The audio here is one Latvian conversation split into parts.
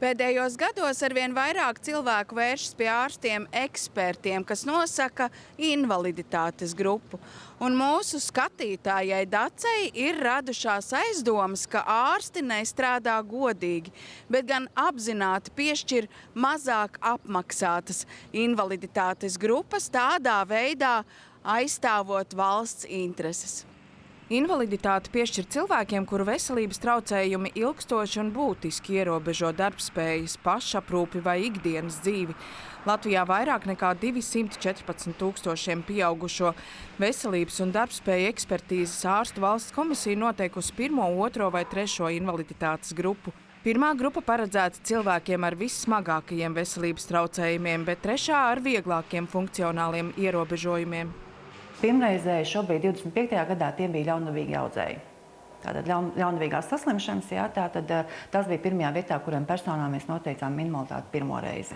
Pēdējos gados arvien vairāk cilvēku vēršas pie ārstiem ekspertiem, kas nosaka invaliditātes grupu. Un mūsu skatītājai Dacei ir radušās aizdomas, ka ārsti nestrādā godīgi, bet gan apzināti piešķir mazāk apmaksātas invaliditātes grupas, tādā veidā aizstāvot valsts intereses. Invaliditāti piešķir cilvēkiem, kuru veselības traucējumi ilgstoši un būtiski ierobežo darbspējas, pašaprūpi vai ikdienas dzīvi. Latvijā vairāk nekā 214 000 pieaugušo veselības un darbspēja ekspertīzes ārstu valsts komisija noteikusi 1., 2. vai 3. invaliditātes grupu. Pirmā grupa paredzēta cilvēkiem ar vissmagākajiem veselības traucējumiem, bet 3. ar vieglākiem funkcionāliem ierobežojumiem. Pirmreizēji šobrīd 25. gadā tie bija ļaunprātīgi audzēji. Tātad ļaunprātīgās saslimšanas, tas bija pirmajā vietā, kuriem personām mēs noteicām invaliditāti pirmo reizi.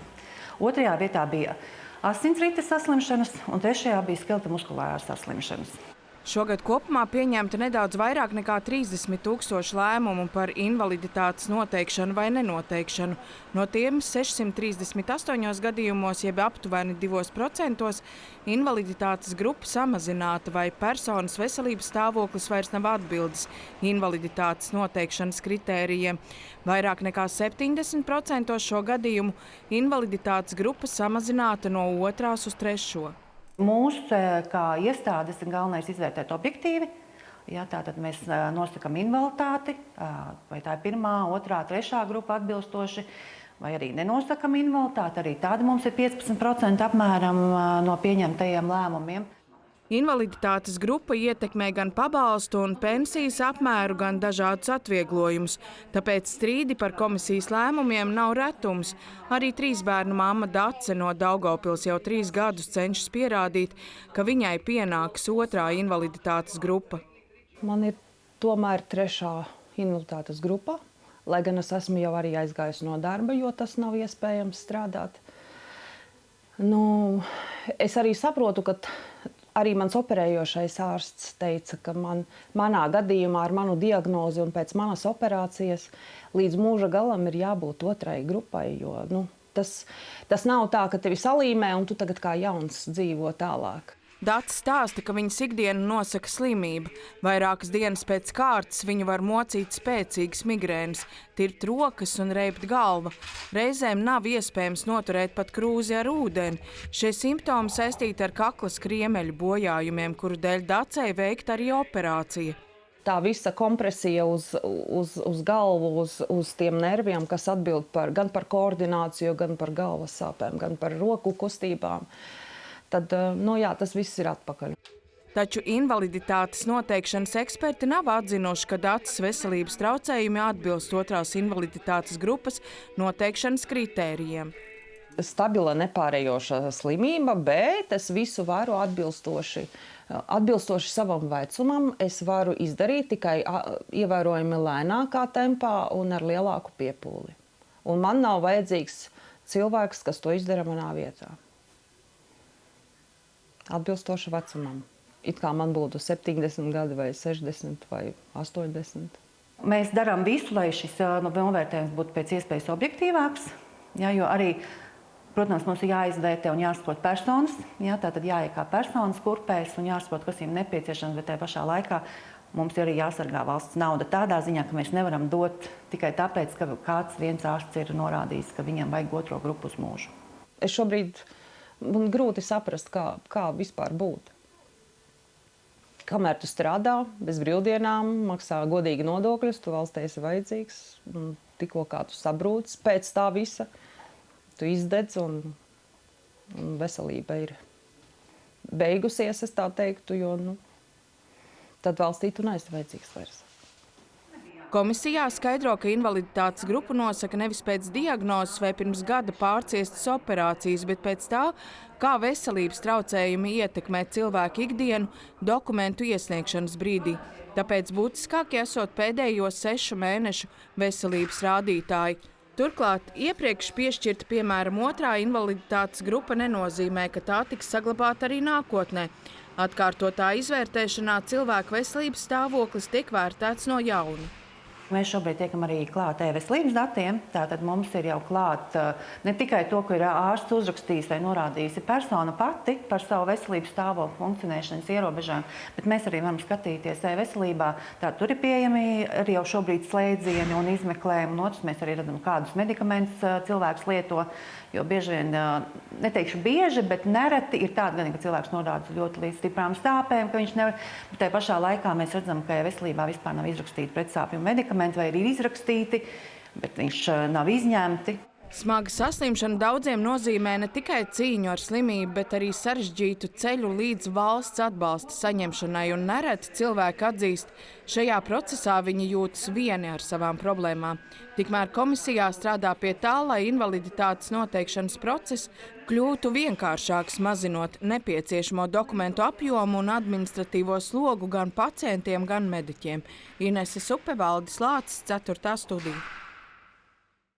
2. vietā bija asinsrites saslimšanas un 3. bija skeleta muskulārās saslimšanas. Šogad kopumā pieņemta nedaudz vairāk nekā 30 000 lēmumu par invaliditātes noteikšanu vai nenoteikšanu. No tiem 638 gadījumos, jeb aptuveni 2%, invaliditātes grupa samazināta vai personas veselības stāvoklis vairs nav atbildes invaliditātes noteikšanas kritērijiem. Vairāk nekā 70% šo gadījumu invaliditātes grupa samazināta no 2. uz 3. Mūsu kā iestādes ir galvenais izvērtēt objektīvi. Tātad mēs nosakam invaliditāti, vai tā ir 1., 2., 3. grupa atbilstoši, vai arī nenosakam invaliditāti. Arī tāda mums ir 15% apmēram no pieņemtajiem lēmumiem. Invaliditātes grupa ietekmē gan pabalstu un pensijas apmēru, gan dažādus atvieglojumus. Tāpēc strīdi par komisijas lēmumiem nav retums. Arī 3 bērnu mamma Dace no Daugavpils jau 3 gadus cenšas pierādīt, ka viņai pienāks 2. invaliditātes grupa. Man ir tomēr 3. invaliditātes grupa, lai gan es esmu jau arī aizgājusi no darba, jo tas nav iespējams strādāt. Es arī saprotu, ka arī mans operējošais ārsts teica, ka manā gadījumā ar manu diagnozi un pēc manas operācijas līdz mūža galam ir jābūt 2. grupai, jo tas nav tā, ka tevi salīmē un tu tagad kā jauns dzīvo tālāk. Dace stāsta, ka viņas ikdienu nosaka slimība. Vairākas dienas pēc kārtas viņu var mocīt spēcīgas migrēnas, tirpt rokas un reibt galva. Reizēm nav iespējams noturēt pat krūzi ar ūdeni. Šie simptomi saistīti ar kaklas kriemeļu bojājumiem, kuru dēļ Dacei veikta arī operācija. Tā visa kompresija uz galvu, uz tiem nerviem, kas atbild gan par koordināciju, gan par galvas sāpēm, gan par roku kustībām. Tad, tas viss ir atpakaļ. Taču invaliditātes noteikšanas eksperti nav atzinuši, ka Daces veselības traucējumi atbilst 2. invaliditātes grupas noteikšanas kritērijiem. Stabila nepārējoša slimība, bet es visu varu atbilstoši savam vecumam. Es varu izdarīt tikai ievērojami lēnākā tempā un ar lielāku piepūli. Un man nav vajadzīgs cilvēks, kas to izdara manā vietā. Atbilstoši vecumam. It kā man būtu 70 gadi vai 60 vai 80. Mēs darām visu, lai šis novērtējums būtu pēc iespējas objektīvāks, jo arī, protams, mums ir jāizvērtē un jāsaprot personas, tātad jāiet kā personas kurpēs un jāsaprot, kas viņiem nepieciešams, bet tajā pašā laikā mums ir arī jāsargā valsts nauda tādā ziņā, ka mēs nevaram dot tikai tāpēc, ka kāds viens ārsts ir norādījis, ka viņam vajag 2. grupu uz mūžu. Es šobrīd man grūti saprast, kā vispār būt. Kamēr tu strādā, bez brīvdienām, maksā godīgi nodokļus, tu valstī esi vajadzīgs, tikko kā tu sabrūc pēc tā visa, tu izdedz un veselība ir beigusies, es tā teiktu, jo tad valstī tu neesi vajadzīgs vairs. Komisijā skaidro, ka invaliditātes grupu nosaka nevis pēc diagnozes vai pirms gada pārciestas operācijas, bet pēc tā, kā veselības traucējumi ietekmē cilvēku ikdienu dokumentu iesniegšanas brīdī. Tāpēc būtiskākie esot pēdējo 6 mēnešu veselības rādītāji. Turklāt iepriekš piešķirta, piemēram, 2. invaliditātes grupa nenozīmē, ka tā tiks saglabāta arī nākotnē. Atkārtotā izvērtēšanā cilvēku veselības stāvoklis tiek vērtēts no jauna. Mēs šobrīd tiekam arī klāt e-veselības datiem. Tātad mums ir jau klāt ne tikai to, ko ir ārsts uzrakstījis vai norādījis persona pati par savu veselības stāvokli, funkcionēšanas ierobežojumu, bet mēs arī varam skatīties e-veselībā. Tur ir pieejami arī jau šobrīd slēdzieni un izmeklējumi. Un otrs, mēs arī redzam, kādus medikamentus cilvēks lieto. Jo bieži vien, neteikšu bieži, bet nereti ir tāda, ka cilvēks norāda ļoti līdz stiprām stāpēm, ka viņš nevar. Bet tajā pašā laikā mēs redzam, ka veselībā vispār nav izrakstīti pretsāpju medikamenti vai ir izrakstīti, bet viņš nav izņemti. Smaga saslimšana daudziem nozīmē ne tikai cīņu ar slimību, bet arī sarežģītu ceļu līdz valsts atbalsta saņemšanai. Un nereti cilvēki atzīst, šajā procesā viņi jūtas vieni ar savām problēmām. Tikmēr komisijā strādā pie tā, lai invaliditātes noteikšanas process kļūtu vienkāršāks, mazinot nepieciešamo dokumentu apjomu un administratīvo slogu gan pacientiem, gan mediķiem. Inese Supe, Valdis Lācis, 4. studija.